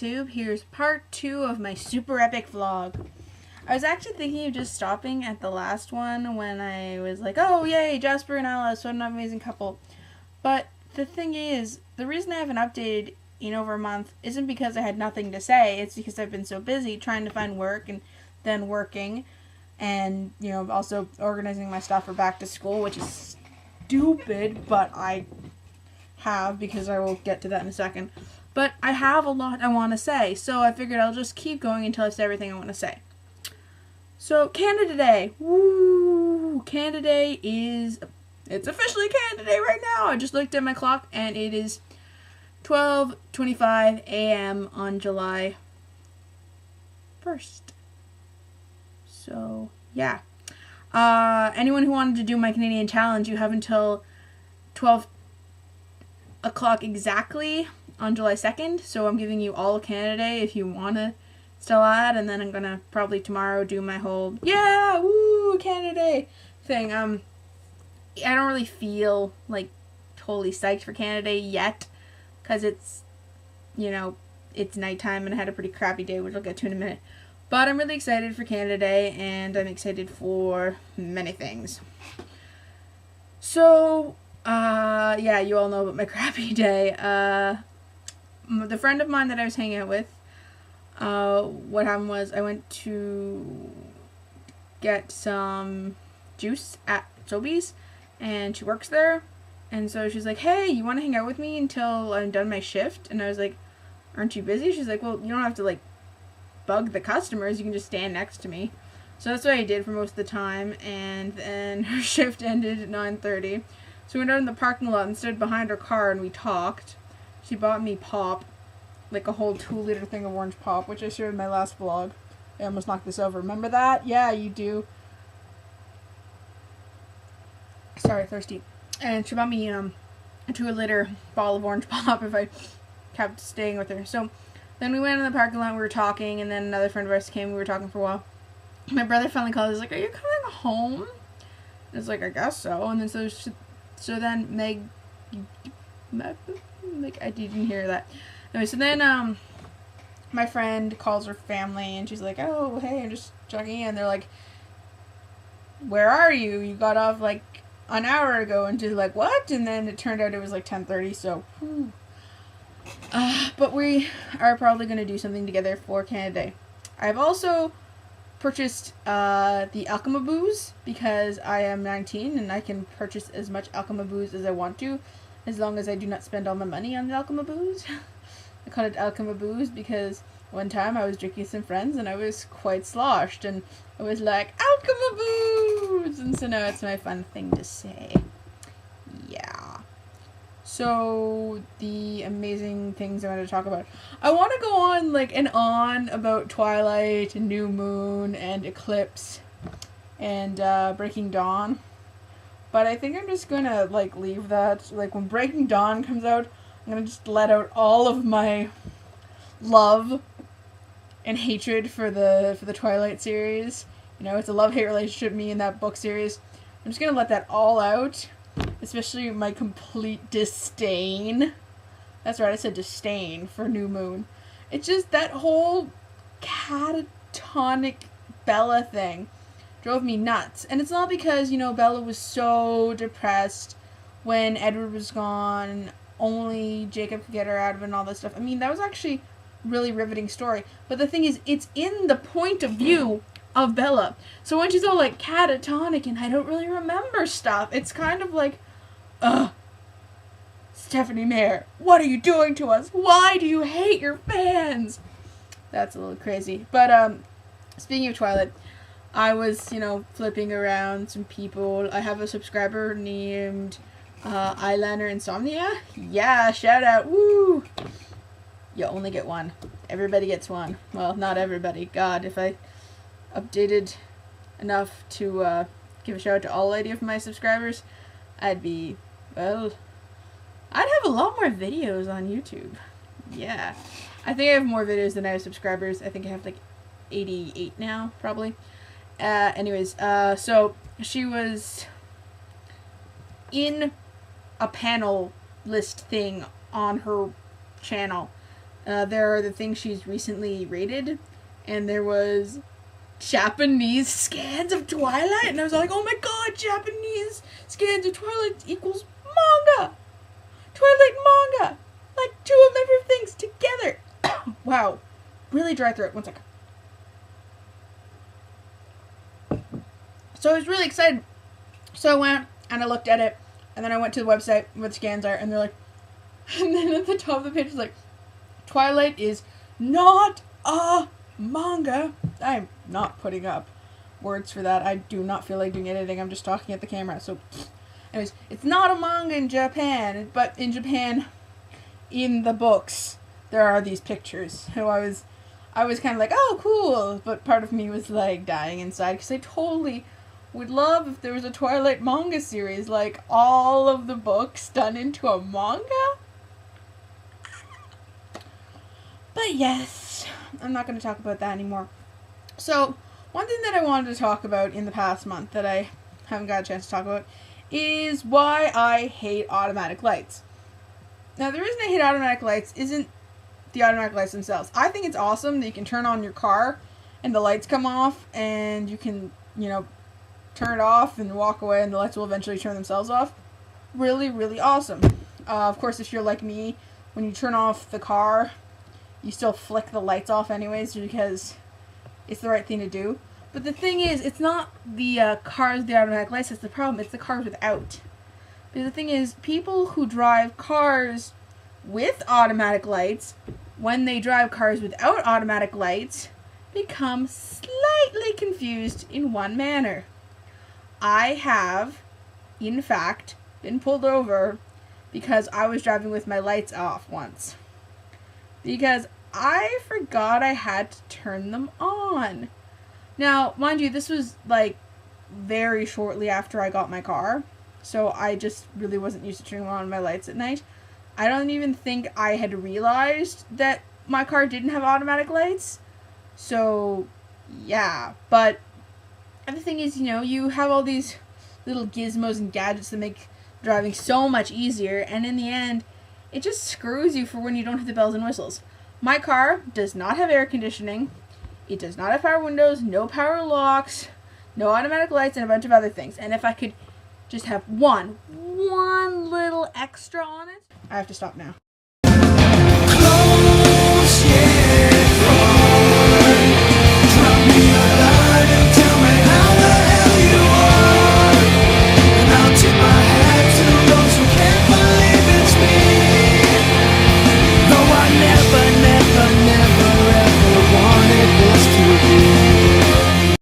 YouTube. Here's part 2 of my super epic vlog. I was actually thinking of just stopping at the last one when I was like, oh yay, Jasper and Alice, what an amazing couple. But the thing is, the reason I haven't updated in over a month isn't because I had nothing to say, it's because I've been so busy trying to find work and then working and, you know, also organizing my stuff for back to school, which is stupid, but I have because I will get to that in a second. But I have a lot I want to say, so I figured I'll just keep going until I say everything I want to say. So, Canada Day. Woo! Canada Day it's officially Canada Day right now. I just looked at my clock and it is 12:25 a.m. on July 1st. So, yeah. Anyone who wanted to do my Canadian challenge, you have until 12 o'clock exactly on July 2nd. So I'm giving you all of Canada Day if you want to still add. And then I'm going to probably tomorrow do my whole, yeah, woo, Canada Day thing. I don't really feel like totally psyched for Canada Day yet. Because it's, you know, it's nighttime and I had a pretty crappy day, which I'll get to in a minute. But I'm really excited for Canada Day, and I'm excited for many things. So, yeah, you all know about my crappy day. The friend of mine that I was hanging out with, what happened was I went to get some juice at Sobeys, and she works there. And so she's like, hey, you want to hang out with me until I'm done my shift? And I was like, aren't you busy? She's like, well, you don't have to, like, bug the customers. You can just stand next to me. So that's what I did for most of the time. And then her shift ended at 9:30. So we went out in the parking lot and stood behind her car and we talked. She bought me pop, like a whole 2-liter thing of orange pop, which I shared in my last vlog. I almost knocked this over. Remember that? Yeah, you do. Sorry, thirsty. And she bought me a 2-liter bottle of orange pop if I kept staying with her. So then we went in the parking lot, we were talking, and then another friend of ours came, we were talking for a while. My brother finally called, he was like, are you coming home? And I was like, I guess so. And then so then Meg, I didn't hear that. Anyway, so then my friend calls her family, and she's like, oh, hey, I'm just checking in. They're like, where are you? You got off like an hour ago. And she's like, what? And then it turned out it was like 10:30, so whew. But we are probably going to do something together for Canada Day. I've also purchased the Alchemy booze because I am 19 and I can purchase as much Alchemy booze as I want to, as long as I do not spend all my money on the Alchemy booze. I call it Alchemy booze because one time I was drinking with some friends and I was quite sloshed and I was like, Alchemy booze! And so now it's my fun thing to say. Yeah. So, the amazing things I want to talk about. I want to go on, like, and on about Twilight, and New Moon, and Eclipse, and Breaking Dawn. But I think I'm just going to, like, leave that. Like, when Breaking Dawn comes out, I'm going to just let out all of my love and hatred for the Twilight series. You know, it's a love-hate relationship, me and that book series. I'm just going to let that all out. Especially my complete disdain. That's right, I said disdain for New Moon. It's just that whole catatonic Bella thing drove me nuts. And it's not because, you know, Bella was so depressed when Edward was gone, only Jacob could get her out of it and all that stuff. I mean, that was actually a really riveting story. But the thing is, it's in the point of view of Bella. So when she's all like catatonic and I don't really remember stuff, it's kind of like, Stephanie Meyer, what are you doing to us? Why do you hate your fans? That's a little crazy. But speaking of Twilight, I was, you know, flipping around some people. I have a subscriber named Eyeliner Insomnia. Yeah, shout out. Woo! You only get one. Everybody gets one. Well, not everybody. God, if I updated enough to give a shout out to all 80 of my subscribers, I'd be, well, I'd have a lot more videos on YouTube. Yeah. I think I have more videos than I have subscribers. I think I have like 88 now, probably. Anyways, so she was in a panel list thing on her channel. There are the things she's recently rated, and there was Japanese scans of Twilight, and I was like, oh my god, Japanese scans of Twilight equals manga! Twilight manga! Like, two of my favorite things together! Wow. Really dry throat. One second. So I was really excited. So I went and I looked at it, and then I went to the website where the scans are, and they're like, and then at the top of the page is like, Twilight is not a manga. I'm not putting up words for that. I do not feel like doing editing. I'm just talking at the camera. So, anyways, it's not a manga in Japan, but in Japan, in the books, there are these pictures. So I was kind of like, oh, cool. But part of me was like dying inside because I totally would love if there was a Twilight manga series, like all of the books done into a manga. But yes, I'm not going to talk about that anymore. So, one thing that I wanted to talk about in the past month that I haven't got a chance to talk about is why I hate automatic lights. Now, the reason I hate automatic lights isn't the automatic lights themselves. I think it's awesome that you can turn on your car and the lights come off and you can, turn it off and walk away and the lights will eventually turn themselves off. Really, really awesome. Of course, if you're like me, when you turn off the car, you still flick the lights off anyways because it's the right thing to do. But the thing is, it's not the cars with the automatic lights that's the problem. It's the cars without. But the thing is, people who drive cars with automatic lights, when they drive cars without automatic lights, become slightly confused in one manner. I have, in fact, been pulled over because I was driving with my lights off once. Because I forgot I had to turn them on. Now, mind you, this was like very shortly after I got my car. So I just really wasn't used to turning on my lights at night. I don't even think I had realized that my car didn't have automatic lights. So, yeah. But the thing is, you have all these little gizmos and gadgets that make driving so much easier. And in the end, it just screws you for when you don't have the bells and whistles. My car does not have air conditioning. It does not have power windows, no power locks, no automatic lights, and a bunch of other things. And if I could just have one little extra on it, I have to stop now.